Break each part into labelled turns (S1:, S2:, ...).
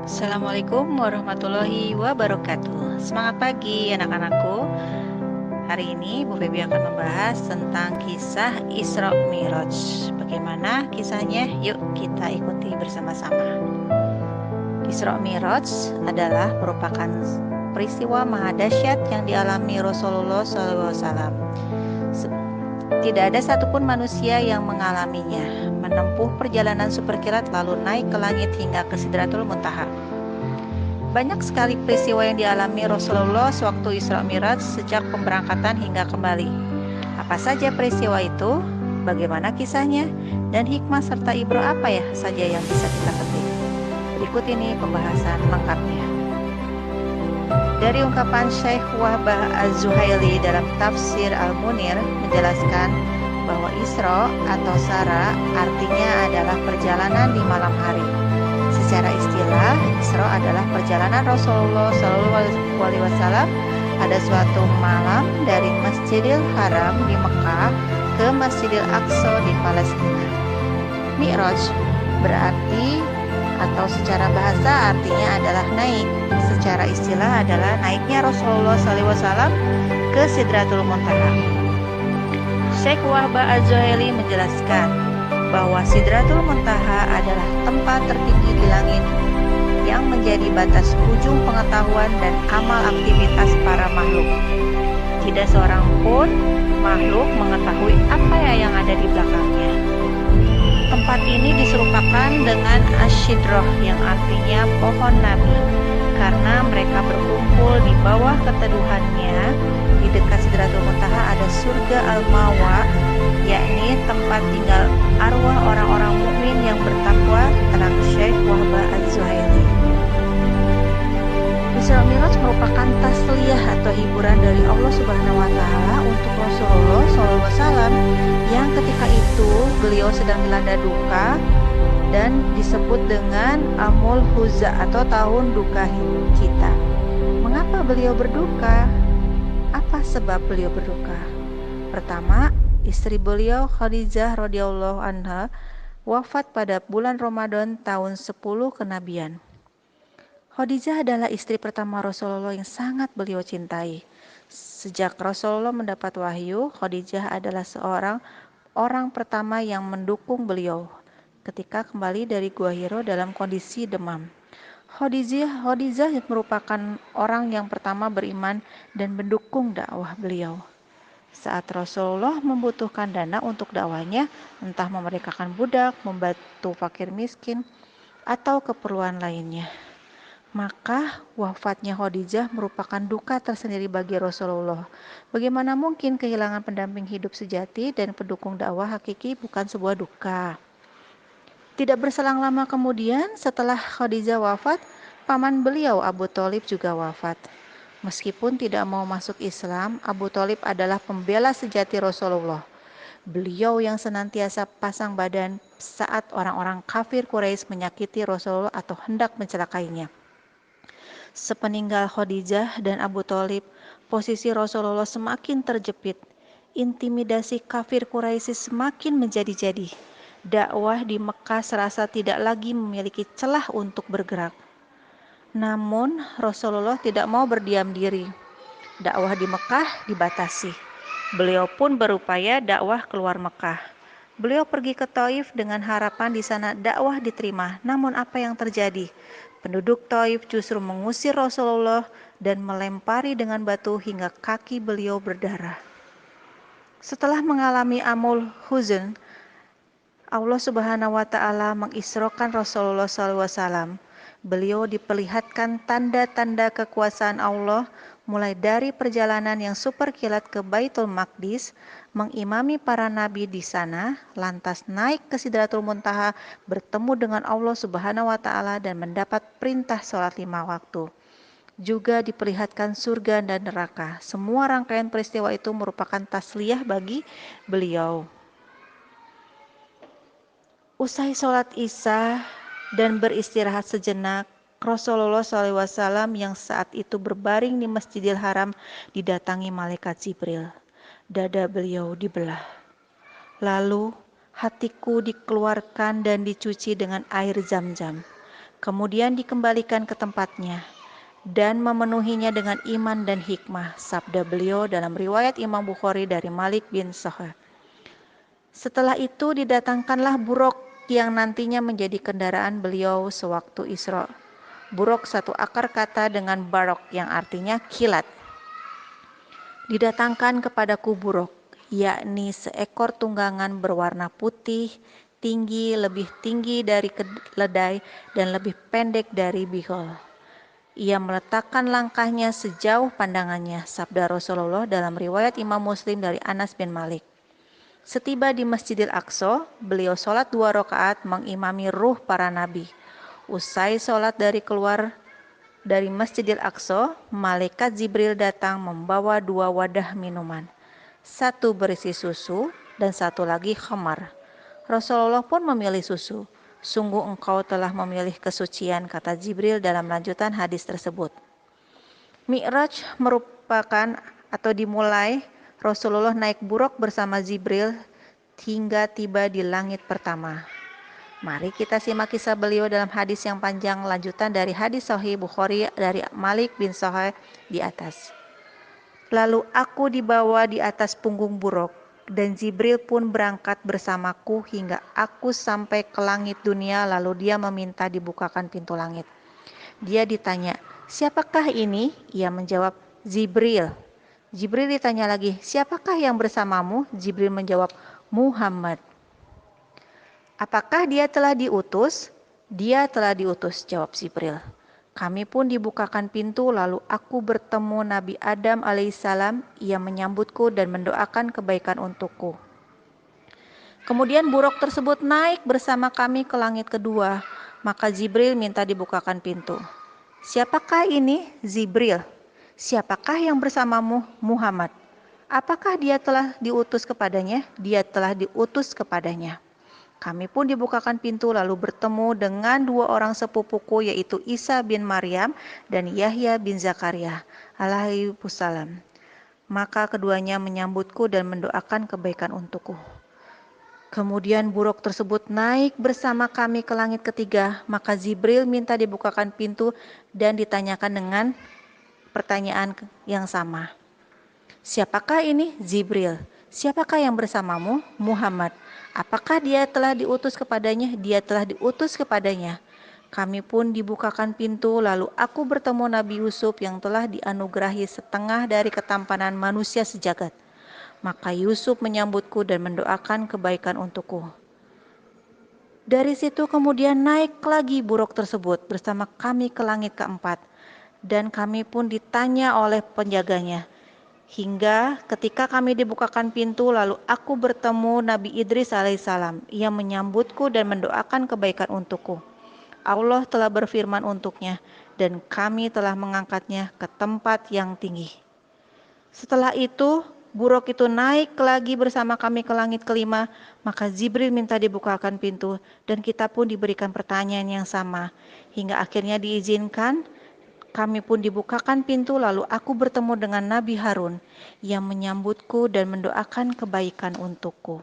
S1: Assalamualaikum warahmatullahi wabarakatuh. Semangat pagi anak-anakku. Hari ini Bu Febi akan membahas tentang kisah Isra Mi'raj. Bagaimana kisahnya? Yuk kita ikuti bersama-sama. Isra Mi'raj merupakan peristiwa mahadahsyat yang dialami Rasulullah SAW. Tidak ada satupun manusia yang mengalaminya, menempuh perjalanan superkilat lalu naik ke langit hingga ke Sidratul Muntaha. Banyak sekali peristiwa yang dialami Rasulullah sewaktu Isra Mi'raj sejak pemberangkatan hingga kembali. Apa saja peristiwa itu? Bagaimana kisahnya? Dan hikmah serta ibrah apa ya saja yang bisa kita petik? Berikut ini pembahasan lengkapnya. Dari ungkapan Syekh Wahbah Az-Zuhaili dalam tafsir Al-Munir menjelaskan bahwa Isra atau Sara artinya adalah perjalanan di malam hari. Secara istilah, Isra adalah perjalanan Rasulullah SAW pada suatu malam dari Masjidil Haram di Mekah ke Masjidil Aqsa di Palestina. Mi'raj berarti atau secara bahasa artinya adalah naik. Secara istilah adalah naiknya Rasulullah SAW ke Sidratul Muntaha. Syekh Wahbah Az-Zuhaili menjelaskan bahwa Sidratul Muntaha adalah tempat tertinggi di langit yang menjadi batas ujung pengetahuan dan amal aktivitas para makhluk. Tidak seorang pun makhluk mengetahui apa yang ada di belakangnya. Tempat ini diserupakan dengan Asy-Syidrah yang artinya pohon nabi, karena mereka berkumpul di bawah keteduhannya. Di dekat Sidratul Muntaha ada surga Al-Mawa, yakni tempat tinggal arwah orang-orang mukmin yang bertakwa, terang Syekh Wahbah Az-Zuhaili. Isra Mi'raj merupakan tasliyah atau hiburan dari Allah Subhanahu wa taala untuk Rasulullah SAW yang ketika itu beliau sedang dilanda duka dan disebut dengan Amul Huza atau tahun duka kita. Mengapa beliau berduka? Apa sebab beliau berduka? Pertama, istri beliau Khadijah radhiyallahu anha wafat pada bulan Ramadan tahun 10 kenabian. Khadijah adalah istri pertama Rasulullah yang sangat beliau cintai. Sejak Rasulullah mendapat wahyu, Khadijah adalah seorang orang pertama yang mendukung beliau ketika kembali dari Gua Hiro dalam kondisi demam. Khadijah merupakan orang yang pertama beriman dan mendukung dakwah beliau. Saat Rasulullah membutuhkan dana untuk dakwahnya, entah memerdekakan budak, membantu fakir miskin, atau keperluan lainnya, maka wafatnya Khadijah merupakan duka tersendiri bagi Rasulullah. Bagaimana mungkin kehilangan pendamping hidup sejati dan pendukung dakwah hakiki bukan sebuah duka? Tidak berselang lama kemudian, setelah Khadijah wafat, paman beliau Abu Thalib juga wafat. Meskipun tidak mau masuk Islam, Abu Thalib adalah pembela sejati Rasulullah. Beliau yang senantiasa pasang badan saat orang-orang kafir Quraisy menyakiti Rasulullah atau hendak mencelakainya. Sepeninggal Khadijah dan Abu Thalib, posisi Rasulullah semakin terjepit. Intimidasi kafir Quraisy semakin menjadi-jadi. Dakwah di Mekah serasa tidak lagi memiliki celah untuk bergerak. Namun Rasulullah tidak mau berdiam diri. Dakwah di Mekah dibatasi. Beliau pun berupaya dakwah keluar Mekah. Beliau pergi ke Taif dengan harapan di sana dakwah diterima. Namun apa yang terjadi? Penduduk Taif justru mengusir Rasulullah dan melempari dengan batu hingga kaki beliau berdarah. Setelah mengalami amul huzn, Allah Subhanahu wa taala mengisrokan Rasulullah SAW. Beliau diperlihatkan tanda-tanda kekuasaan Allah, mulai dari perjalanan yang super kilat ke Baitul Maqdis, mengimami para nabi di sana, lantas naik ke Sidratul Muntaha, bertemu dengan Allah Subhanahu wa taala dan mendapat perintah sholat 5 waktu. Juga diperlihatkan surga dan neraka. Semua rangkaian peristiwa itu merupakan tasliyah bagi beliau. Usai sholat Isya dan beristirahat sejenak, Rasulullah SAW yang saat itu berbaring di Masjidil Haram didatangi malaikat Jibril. Dada beliau dibelah. Lalu hatiku dikeluarkan dan dicuci dengan air Zam-Zam. kemudian dikembalikan ke tempatnya dan memenuhinya dengan iman dan hikmah. Sabda beliau dalam riwayat Imam Bukhari dari Malik bin Sahar. Setelah itu didatangkanlah buruk yang nantinya menjadi kendaraan beliau sewaktu Isra. Buruk satu akar kata dengan barok yang artinya kilat. Didatangkan kepadaku buruk, yakni seekor tunggangan berwarna putih, tinggi, lebih tinggi dari keledai dan lebih pendek dari bihol. Ia meletakkan langkahnya sejauh pandangannya, sabda Rasulullah dalam riwayat Imam Muslim dari Anas bin Malik. Setiba di Masjidil Aqsa, beliau sholat 2 rakaat mengimami ruh para nabi. Usai sholat keluar dari Masjidil Aqsa, malaikat Jibril datang membawa 2 wadah minuman. Satu berisi susu dan satu lagi khamar. Rasulullah pun memilih susu. Sungguh engkau telah memilih kesucian, kata Jibril dalam lanjutan hadis tersebut. Mi'raj merupakan atau dimulai Rasulullah naik buruk bersama Jibril hingga tiba di langit pertama. Mari kita simak kisah beliau dalam hadis yang panjang lanjutan dari hadis Sahih Bukhari dari Malik bin Sahih di atas. Lalu aku dibawa di atas punggung buruk dan Jibril pun berangkat bersamaku hingga aku sampai ke langit dunia, lalu dia meminta dibukakan pintu langit. Dia ditanya, siapakah ini? Ia menjawab, Jibril. Jibril ditanya lagi, siapakah yang bersamamu? Jibril menjawab, Muhammad. Apakah dia telah diutus? Dia telah diutus, jawab Jibril. Kami pun dibukakan pintu, lalu aku bertemu Nabi Adam alaihissalam. Ia menyambutku dan mendoakan kebaikan untukku. Kemudian buruk tersebut naik bersama kami ke langit kedua. Maka Jibril minta dibukakan pintu. Siapakah ini? Jibril. Siapakah yang bersamamu? Muhammad. Apakah dia telah diutus kepadanya? Dia telah diutus kepadanya. Kami pun dibukakan pintu lalu bertemu dengan 2 orang sepupuku, yaitu Isa bin Maryam dan Yahya bin Zakaria alaihissalam. Maka keduanya menyambutku dan mendoakan kebaikan untukku. Kemudian buruk tersebut naik bersama kami ke langit ketiga. Maka Jibril minta dibukakan pintu dan ditanyakan dengan pertanyaan yang sama. Siapakah ini? Jibril. Siapakah yang bersamamu? Muhammad. Apakah dia telah diutus kepadanya? Dia telah diutus kepadanya. Kami pun dibukakan pintu, lalu aku bertemu Nabi Yusuf yang telah dianugerahi setengah dari ketampanan manusia sejagat. Maka Yusuf menyambutku dan mendoakan kebaikan untukku. Dari situ kemudian naik lagi buruk tersebut bersama kami ke langit keempat. Dan kami pun ditanya oleh penjaganya. Hingga ketika kami dibukakan pintu, lalu aku bertemu Nabi Idris alaihissalam. Ia menyambutku dan mendoakan kebaikan untukku. Allah telah berfirman untuknya, dan kami telah mengangkatnya ke tempat yang tinggi. Setelah itu, buruk itu naik lagi bersama kami ke langit kelima. Maka Jibril minta dibukakan pintu, dan kita pun diberikan pertanyaan yang sama. Hingga akhirnya diizinkan. Kami pun dibukakan pintu, lalu aku bertemu dengan Nabi Harun yang menyambutku dan mendoakan kebaikan untukku.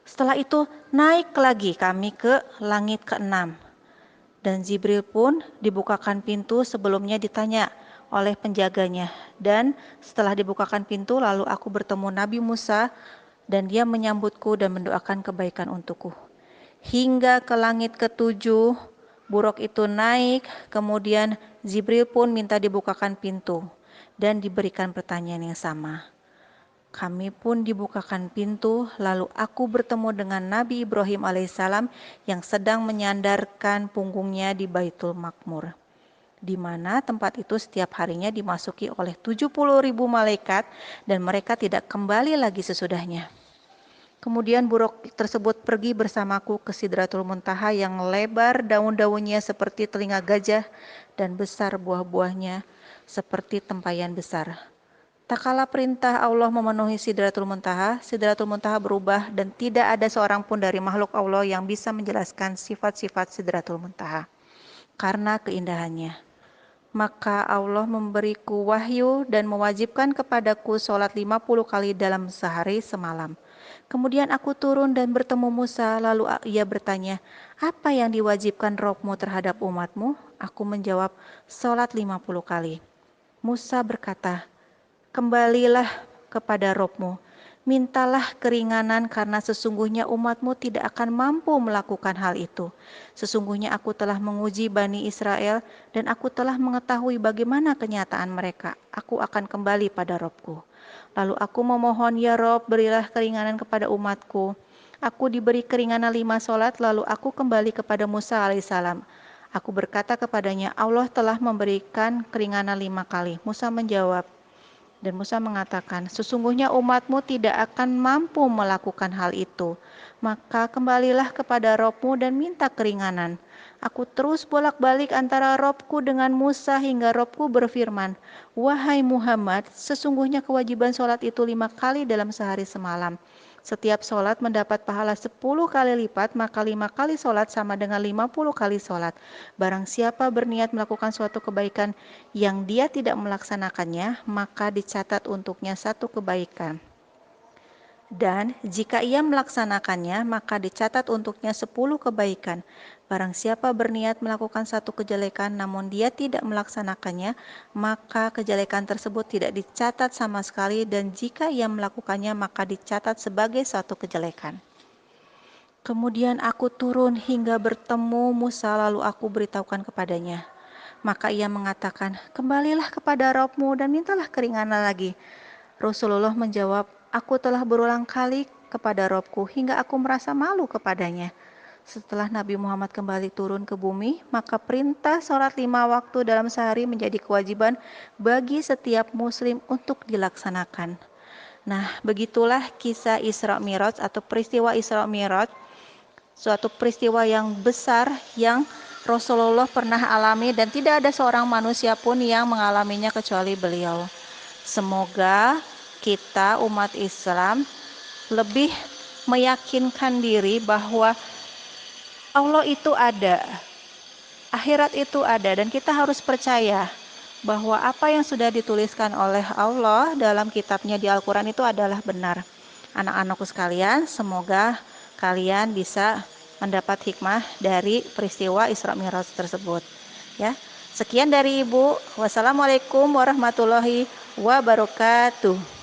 S1: Setelah itu naik lagi kami ke langit keenam. Dan Jibril pun dibukakan pintu, sebelumnya ditanya oleh penjaganya. Dan setelah dibukakan pintu, lalu aku bertemu Nabi Musa dan dia menyambutku dan mendoakan kebaikan untukku. Hingga ke langit ketujuh, buruk itu naik, kemudian Jibril pun minta dibukakan pintu dan diberikan pertanyaan yang sama. Kami pun dibukakan pintu, lalu aku bertemu dengan Nabi Ibrahim alaihissalam yang sedang menyandarkan punggungnya di Baitul Makmur, di mana tempat itu setiap harinya dimasuki oleh 70.000 malaikat dan mereka tidak kembali lagi sesudahnya. Kemudian buruk tersebut pergi bersamaku ke Sidratul Muntaha yang lebar daun-daunnya seperti telinga gajah dan besar buah-buahnya seperti tempayan besar. Tak kala perintah Allah memenuhi Sidratul Muntaha berubah dan tidak ada seorang pun dari makhluk Allah yang bisa menjelaskan sifat-sifat Sidratul Muntaha karena keindahannya. Maka Allah memberiku wahyu dan mewajibkan kepadaku sholat 50 kali dalam sehari semalam. Kemudian aku turun dan bertemu Musa, lalu ia bertanya, apa yang diwajibkan Robmu terhadap umatmu? Aku menjawab, sholat 50 kali. Musa berkata, kembalilah kepada Robmu, mintalah keringanan karena sesungguhnya umatmu tidak akan mampu melakukan hal itu. Sesungguhnya aku telah menguji Bani Israel dan aku telah mengetahui bagaimana kenyataan mereka. Aku akan kembali pada Robku. Lalu aku memohon, ya Rob, berilah keringanan kepada umatku. Aku diberi keringanan 5 sholat, lalu aku kembali kepada Musa alaihissalam. Aku berkata kepadanya, Allah telah memberikan keringanan 5 kali. Musa menjawab, dan Musa mengatakan, sesungguhnya umatmu tidak akan mampu melakukan hal itu. Maka kembalilah kepada Robmu dan minta keringanan. Aku terus bolak-balik antara Robku dengan Musa hingga Robku berfirman, wahai Muhammad, sesungguhnya kewajiban sholat itu 5 kali dalam sehari semalam. Setiap sholat mendapat pahala 10 kali lipat, maka 5 kali sholat sama dengan 50 kali sholat. Barang siapa berniat melakukan suatu kebaikan yang dia tidak melaksanakannya, maka dicatat untuknya 1 kebaikan. Dan jika ia melaksanakannya, maka dicatat untuknya 10 kebaikan. Barang siapa berniat melakukan 1 kejelekan namun dia tidak melaksanakannya, maka kejelekan tersebut tidak dicatat sama sekali, dan jika ia melakukannya maka dicatat sebagai 1 kejelekan. Kemudian aku turun hingga bertemu Musa, lalu aku beritahukan kepadanya. Maka ia mengatakan, kembalilah kepada Robmu dan mintalah keringanan lagi. Rasulullah menjawab, aku telah berulang kali kepada Robku hingga aku merasa malu kepadanya. Setelah Nabi Muhammad kembali turun ke bumi, maka perintah sholat 5 waktu dalam sehari menjadi kewajiban bagi setiap muslim untuk dilaksanakan. Nah, begitulah kisah Isra Mi'raj atau peristiwa Isra Mi'raj, suatu peristiwa yang besar yang Rasulullah pernah alami dan tidak ada seorang manusia pun yang mengalaminya kecuali beliau. Semoga kita umat Islam lebih meyakinkan diri bahwa Allah itu ada, akhirat itu ada, dan kita harus percaya bahwa apa yang sudah dituliskan oleh Allah dalam kitabnya di Al-Quran itu adalah benar. Anak-anakku sekalian, semoga kalian bisa mendapat hikmah dari peristiwa Isra Mi'raj tersebut. Ya, sekian dari Ibu. Wassalamualaikum warahmatullahi wabarakatuh.